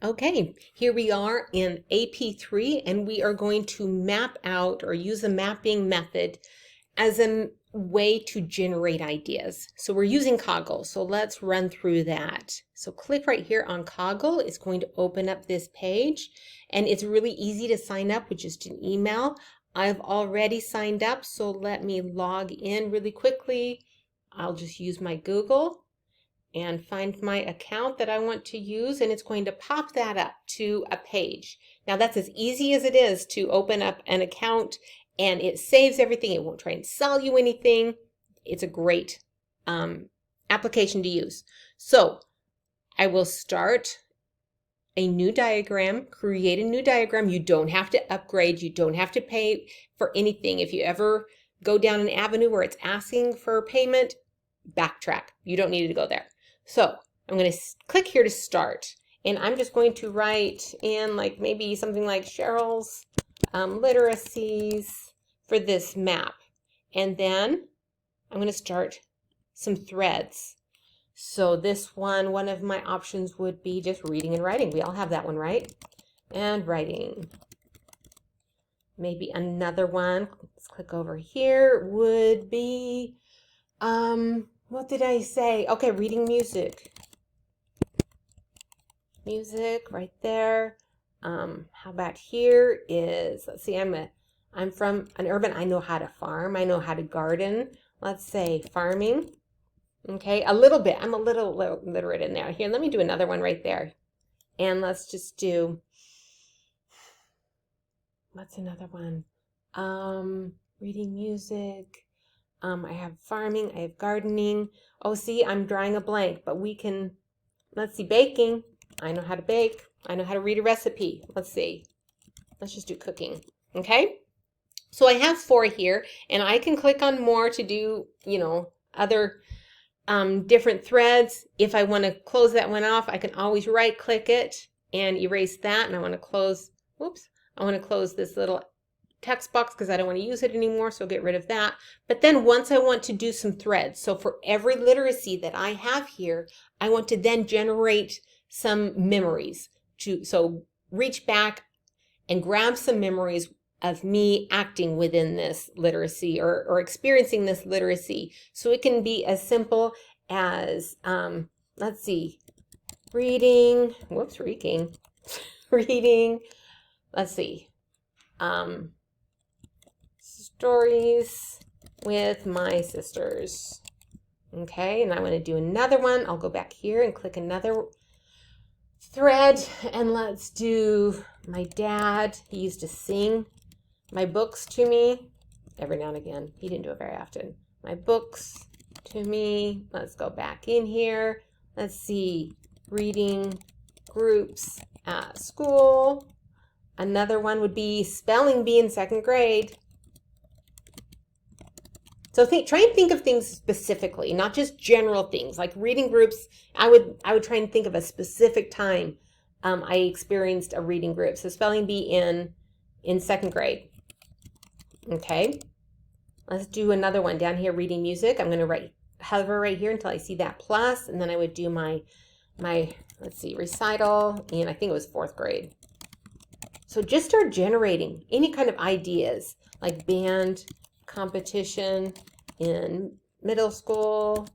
Okay, here we are in AP3 and we are going to map out or use a mapping method as a way to generate ideas. So we're using Coggle, so let's run through that. So click right here on Coggle. It's going to open up this page and it's really easy to sign up with just an email. I've already signed up, so let me log in really quickly. I'll just use my Google and find my account that I want to use, and it's going to pop that up to a page. Now that's as easy as it is to open up an account, and it saves everything. It won't try and sell you anything. It's a great application to use. So I will start a new diagram, create a new diagram. You don't have to upgrade. You don't have to pay for anything. If you ever go down an avenue where it's asking for payment, backtrack. You don't need to go there. So I'm going to click here to start, and I'm just going to write in like maybe something like Cheryl's literacies for this map. And then I'm going to start some threads. So this one of my options would be just reading and writing. We all have that one, right? And writing. Maybe another one, let's click over here, would be, what did I say? Okay, reading music. Music right there. How about here is, let's see, I'm from an urban, I know how to farm, I know how to garden. Let's say farming. Okay, a little bit, I'm a little literate in there. Here, let me do another one right there. And let's just do, what's another one? Reading music. I have farming, I have gardening. Oh, see, I'm drawing a blank, but we can, let's see, baking. I know how to bake. I know how to read a recipe. Let's see. Let's just do cooking, okay? So I have 4 here, and I can click on more to do, other different threads. If I want to close that one off, I can always right-click it and erase that, and I want to close, I want to close this little text box because I don't want to use it anymore, so I'll get rid of that. But then once I want to do some threads, so for every literacy that I have here, I want to then generate some memories. So reach back and grab some memories of me acting within this literacy or experiencing this literacy. So it can be as simple as, let's see, reading, reading, let's see, stories with my sisters. Okay, and I want to do another one. I'll go back here and click another thread, and let's do my dad. He used to sing my books to me every now and again. He didn't do it very often. My books to me. Let's go back in here. Let's see, reading groups at school. Another one would be spelling bee in 2nd grade. So try and think of things specifically, not just general things like reading groups. I would try and think of a specific time I experienced a reading group. So spelling bee in 2nd grade. Okay, let's do another one down here. Reading music. I'm going to hover right here until I see that plus, and then I would do my let's see, recital in, I think it was 4th grade. So just start generating any kind of ideas like band competition in middle school.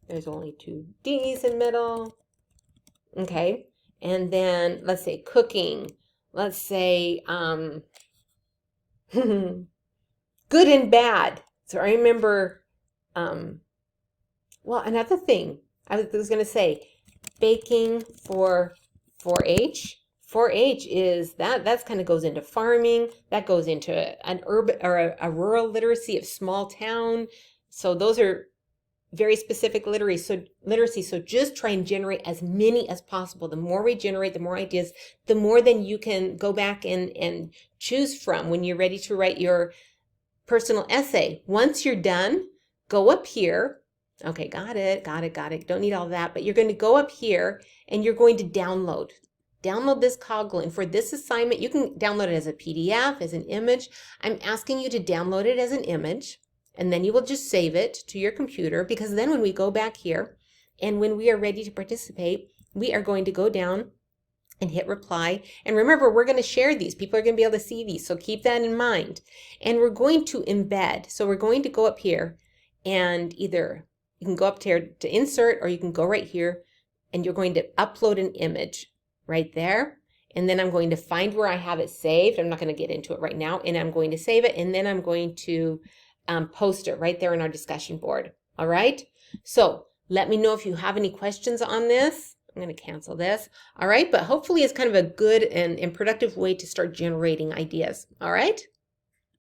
There's only 2 D's in middle. Okay, and then let's say cooking. Let's say good and bad. So I remember, well, another thing I was going to say, baking for 4-H. 4-H is that's kind of goes into farming. That goes into an urban or a rural literacy of small town. So those are very specific literacy. So just try and generate as many as possible. The more we generate, the more ideas, the more then you can go back and choose from when you're ready to write your personal essay. Once you're done, go up here. Okay, got it. Don't need all that, but you're going to go up here and you're going to download this Coggle. And for this assignment, you can download it as a PDF, as an image. I'm asking you to download it as an image, and then you will just save it to your computer, because then when we go back here and when we are ready to participate, we are going to go down and hit reply. And remember, we're going to share these. People are going to be able to see these, so keep that in mind. And we're going to embed. So we're going to go up here and either you can go up here to insert, or you can go right here and you're going to upload an image right there. And then I'm going to find where I have it saved. I'm not going to get into it right now. And I'm going to save it. And then I'm going to post it right there in our discussion board. All right. So let me know if you have any questions on this. I'm going to cancel this. All right. But hopefully it's kind of a good and productive way to start generating ideas. All right.